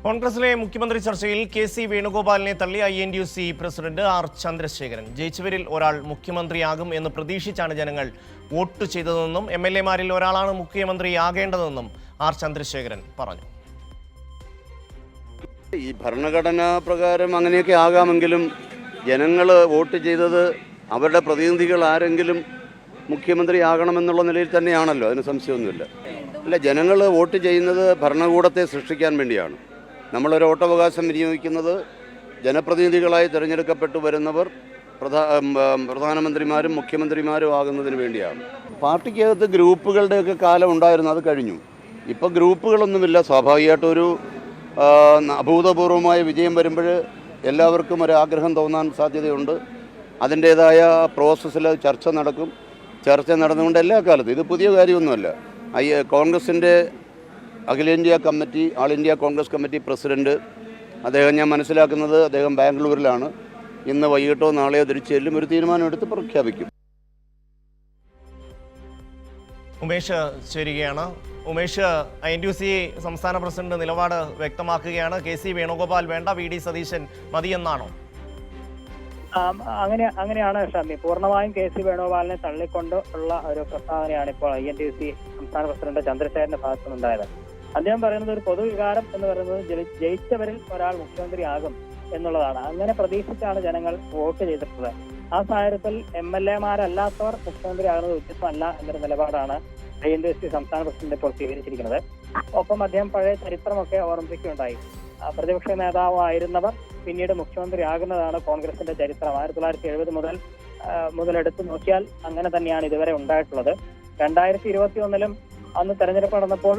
കോൺഗ്രസിലെ മുഖ്യമന്ത്രി ചർച്ചയിൽ കെ.സി. വേണുഗോപാലിനെ തള്ളി INTUC പ്രസിഡന്റ് ആർ. ചന്ദ്രശേഖരൻ. ജയിച്ചവരിൽ ഒരാൾ മുഖ്യമന്ത്രിയാകും എന്ന് പ്രതീക്ഷിച്ചാണ് ജനങ്ങൾ വോട്ട് ചെയ്തതെന്നും MLA-മാരിൽ ഒരാളാണ് മുഖ്യമന്ത്രിയാകേണ്ടതെന്നും ആർ. ചന്ദ്രശേഖരൻ പറഞ്ഞു. ഈ ഭരണഘടനാ പ്രകാരം അങ്ങനെയൊക്കെ ആകാമെങ്കിലും ജനങ്ങൾ വോട്ട് ചെയ്തത് അവരുടെ പ്രതിനിധികൾ ആരെങ്കിലും മുഖ്യമന്ത്രിയാകണമെന്നുള്ള നിലയിൽ തന്നെയാണല്ലോ, അതിന് സംശയമൊന്നുമില്ല. അല്ല, ജനങ്ങൾ വോട്ട് ചെയ്യുന്നത് ഭരണകൂടത്തെ സൃഷ്ടിക്കാൻ വേണ്ടിയാണ്. നമ്മളൊരു വോട്ടവകാശം വിനിയോഗിക്കുന്നത് ജനപ്രതിനിധികളായി തിരഞ്ഞെടുക്കപ്പെട്ടു വരുന്നവർ പ്രധാനമന്ത്രിമാരും മുഖ്യമന്ത്രിമാരും ആകുന്നതിന് വേണ്ടിയാണ്. പാർട്ടിക്കകത്ത് ഗ്രൂപ്പുകളുടെയൊക്കെ കാലം ഉണ്ടായിരുന്നു, അത് കഴിഞ്ഞു. ഇപ്പോൾ ഗ്രൂപ്പുകളൊന്നുമില്ല. സ്വാഭാവികമായിട്ടൊരു അഭൂതപൂർവമായ വിജയം വരുമ്പോൾ എല്ലാവർക്കും ഒരാഗ്രഹം തോന്നാൻ സാധ്യതയുണ്ട്. അതിൻ്റേതായ പ്രോസസ്സിൽ ചർച്ച നടക്കും. ചർച്ച നടന്നുകൊണ്ട് എല്ലാ കാലത്തും, ഇത് പുതിയ കാര്യമൊന്നുമല്ല. കോൺഗ്രസിൻ്റെ അഖിലേന്ത്യാ കമ്മിറ്റി, ആൾ ഇന്ത്യ കോൺഗ്രസ് കമ്മിറ്റി പ്രസിഡന്റ് അദ്ദേഹം, ഞാൻ മനസ്സിലാക്കുന്നത് അദ്ദേഹം ബാംഗ്ലൂരിലാണ്. ഇന്ന് വൈകിട്ടോ നാളെയോ തിരിച്ചു ചെല്ലും, ഒരു തീരുമാനമെടുത്ത് പ്രഖ്യാപിക്കും. ഉമേഷ് ചേരുകയാണ്. ഉമേഷ്, INTUC സംസ്ഥാന പ്രസിഡന്റ് നിലപാട് വ്യക്തമാക്കുകയാണ്. കെ.സി. വേണുഗോപാൽ വേണ്ട, VD സതീശൻ മതിയെന്നാണോ? അങ്ങനെയാണ് ഷമി. പൂർണ്ണമായും കെ.സി. വേണുഗോപാലിനെ തള്ളിക്കൊണ്ട് ഉള്ള ഒരു പ്രസ്താവനയാണ് ഇപ്പോൾ INTUC സംസ്ഥാന പ്രസിഡന്റ് ചന്ദ്രശേഖരന്റെ ഭാഗത്തുനിന്നുണ്ടായത്. അദ്ദേഹം പറയുന്നത് ഒരു പൊതുവികാരം എന്ന് പറയുന്നത് ജയിച്ചവരിൽ ഒരാൾ മുഖ്യമന്ത്രിയാകും എന്നുള്ളതാണ്. അങ്ങനെ പ്രതീക്ഷിച്ചാണ് ജനങ്ങൾ വോട്ട് ചെയ്തിട്ടുള്ളത്. ആ സാഹചര്യത്തിൽ MLA-മാരല്ലാത്തവർ മുഖ്യമന്ത്രിയാകുന്നത് ഉചിതമല്ല എന്നൊരു നിലപാടാണ് INTUC സംസ്ഥാന പ്രസിഡന്റ് ഇപ്പോൾ സ്വീകരിച്ചിരിക്കുന്നത്. ഒപ്പം അദ്ദേഹം പഴയ ചരിത്രമൊക്കെ ഓർമ്മിപ്പിക്കുകയുണ്ടായി. പ്രതിപക്ഷ നേതാവായിരുന്നവർ പിന്നീട് മുഖ്യമന്ത്രിയാകുന്നതാണ് കോൺഗ്രസിന്റെ ചരിത്രം. 1970 മുതൽ എടുത്തു നോക്കിയാൽ അങ്ങനെ തന്നെയാണ് ഇതുവരെ ഉണ്ടായിട്ടുള്ളത്. 2021 അന്ന് തെരഞ്ഞെടുപ്പ് നടന്നപ്പോൾ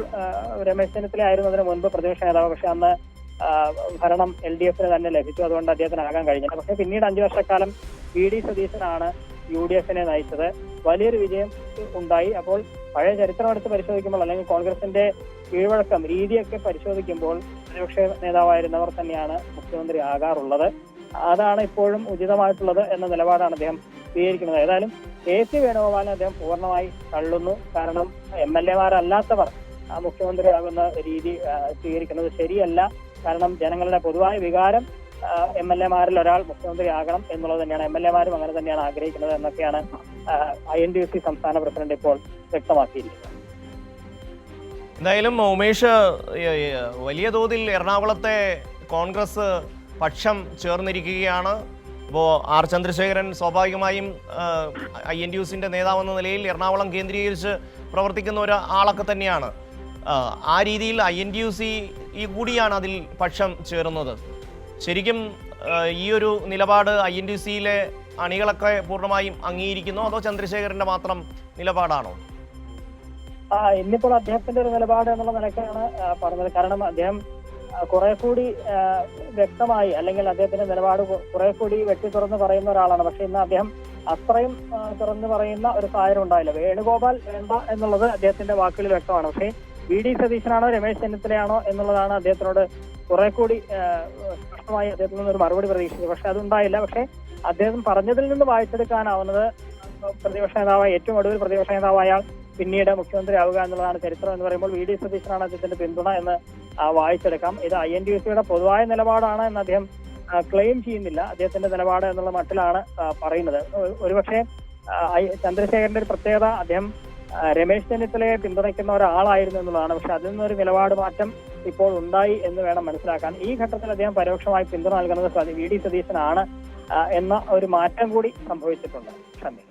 രമേശ് ചെന്നിത്തല ആയിരുന്നു അതിന് മുൻപ് പ്രതിപക്ഷ നേതാവ്. പക്ഷെ അന്ന് ഭരണം LDF-ന് തന്നെ ലഭിച്ചു. അതുകൊണ്ട് അദ്ദേഹത്തിന് ആകാൻ കഴിഞ്ഞില്ല. പക്ഷെ പിന്നീട് 5 വർഷക്കാലം VD സതീശനാണ് UDF-നെ നയിച്ചത്. വലിയൊരു വിജയം ഉണ്ടായി. അപ്പോൾ പഴയ ചരിത്രം എടുത്ത് പരിശോധിക്കുമ്പോൾ, അല്ലെങ്കിൽ കോൺഗ്രസിന്റെ കീഴ്വഴക്കം രീതിയൊക്കെ പരിശോധിക്കുമ്പോൾ പ്രതിപക്ഷ നേതാവായിരുന്നവർ തന്നെയാണ് മുഖ്യമന്ത്രി ആകാറുള്ളത്. അതാണ് ഇപ്പോഴും ഉചിതമായിട്ടുള്ളത് എന്ന നിലപാടാണ് അദ്ദേഹം സ്വീകരിക്കുന്നത്. ഏതായാലും കെ.സി. വേണുഗോപാലിനെ അദ്ദേഹം പൂർണ്ണമായി തള്ളുന്നു. കാരണം MLA-മാരല്ലാത്തവർ മുഖ്യമന്ത്രിയാകുന്ന രീതി സ്വീകരിക്കുന്നത് ശരിയല്ല. കാരണം ജനങ്ങളുടെ പൊതുവായ വികാരം MLA-മാരിൽ ഒരാൾ മുഖ്യമന്ത്രിയാകണം എന്നുള്ളത് തന്നെയാണ്. MLA-മാരും അങ്ങനെ തന്നെയാണ് ആഗ്രഹിക്കുന്നത് എന്നൊക്കെയാണ് INTUC സംസ്ഥാന പ്രസിഡന്റ് ഇപ്പോൾ വ്യക്തമാക്കിയിരിക്കുന്നത്. എന്തായാലും ഉമേഷ്, വലിയ തോതിൽ എറണാകുളത്തെ കോൺഗ്രസ് പക്ഷം ചേർന്നിരിക്കുകയാണ്. ഇപ്പോൾ ആർ. ചന്ദ്രശേഖരൻ സ്വാഭാവികമായും INTUC-ന്റെ നേതാവെന്ന നിലയിൽ എറണാകുളം കേന്ദ്രീകരിച്ച് പ്രവർത്തിക്കുന്ന ഒരാളൊക്കെ തന്നെയാണ്. ആ രീതിയിൽ INTUC കൂടിയാണ് അതിൽ പക്ഷം ചേർന്നത്. ശരിക്കും ഈ ഒരു നിലപാട് INTUC-യിലെ അണികളൊക്കെ പൂർണ്ണമായും അംഗീകരിക്കുന്നു, അതോ ചന്ദ്രശേഖരന്റെ മാത്രം നിലപാടാണോ? ഇന്നിപ്പോൾ അദ്ദേഹത്തിന്റെ ഒരു നിലപാട് എന്നുള്ള നിലയ്ക്കാണ് പറഞ്ഞത്. കാരണം അദ്ദേഹം കുറെ കൂടി വ്യക്തമായി, അല്ലെങ്കിൽ അദ്ദേഹത്തിന്റെ നിലപാട് കുറെ കൂടി വെട്ടി തുറന്ന് പറയുന്ന ഒരാളാണ്. പക്ഷെ ഇന്ന് അദ്ദേഹം അത്രയും തുറന്ന് പറയുന്ന ഒരു സാഹചര്യം ഉണ്ടായില്ല. വേണുഗോപാൽ വേണ്ട എന്നുള്ളത് അദ്ദേഹത്തിന്റെ വാക്കുകളിൽ വ്യക്തമാണ്. പക്ഷേ VD സതീശനാണോ രമേശ് ചെന്നിത്തലയാണോ എന്നുള്ളതാണ് അദ്ദേഹത്തിനോട് കുറെ കൂടി സ്പഷ്ടമായി അദ്ദേഹത്തിൽ നിന്നൊരു മറുപടി പ്രതീക്ഷിച്ചത്. പക്ഷെ അതുണ്ടായില്ല. പക്ഷെ അദ്ദേഹം പറഞ്ഞതിൽ നിന്ന് വായിച്ചെടുക്കാനാവുന്നത് പ്രതിപക്ഷ നേതാവായ, ഏറ്റവും ഒടുവിൽ പ്രതിപക്ഷ നേതാവായാൽ പിന്നീട് മുഖ്യമന്ത്രിയാവുക എന്നുള്ളതാണ് ചരിത്രം എന്ന് പറയുമ്പോൾ VD സതീശനാണ് അദ്ദേഹത്തിന്റെ പിന്തുണ എന്ന് വായിച്ചെടുക്കാം. ഇത് INTUC-യുടെ പൊതുവായ നിലപാടാണ് എന്ന് അദ്ദേഹം ക്ലെയിം ചെയ്യുന്നില്ല. അദ്ദേഹത്തിന്റെ നിലപാട് എന്നുള്ള മട്ടിലാണ് പറയുന്നത്. ഒരുപക്ഷെ ചന്ദ്രശേഖരന്റെ ഒരു പ്രത്യേകത, അദ്ദേഹം രമേശ് ചെന്നിത്തലയെ പിന്തുണയ്ക്കുന്ന ഒരാളായിരുന്നു എന്നുള്ളതാണ്. പക്ഷെ അതിൽ നിന്നൊരു നിലപാട് മാറ്റം ഇപ്പോൾ ഉണ്ടായി എന്ന് വേണം മനസ്സിലാക്കാൻ. ഈ ഘട്ടത്തിൽ അദ്ദേഹം പരോക്ഷമായി പിന്തുണ നൽകുന്നത് VD സതീശനാണ് എന്ന ഒരു മാറ്റം കൂടി സംഭവിച്ചിട്ടുണ്ട്. ഷമി.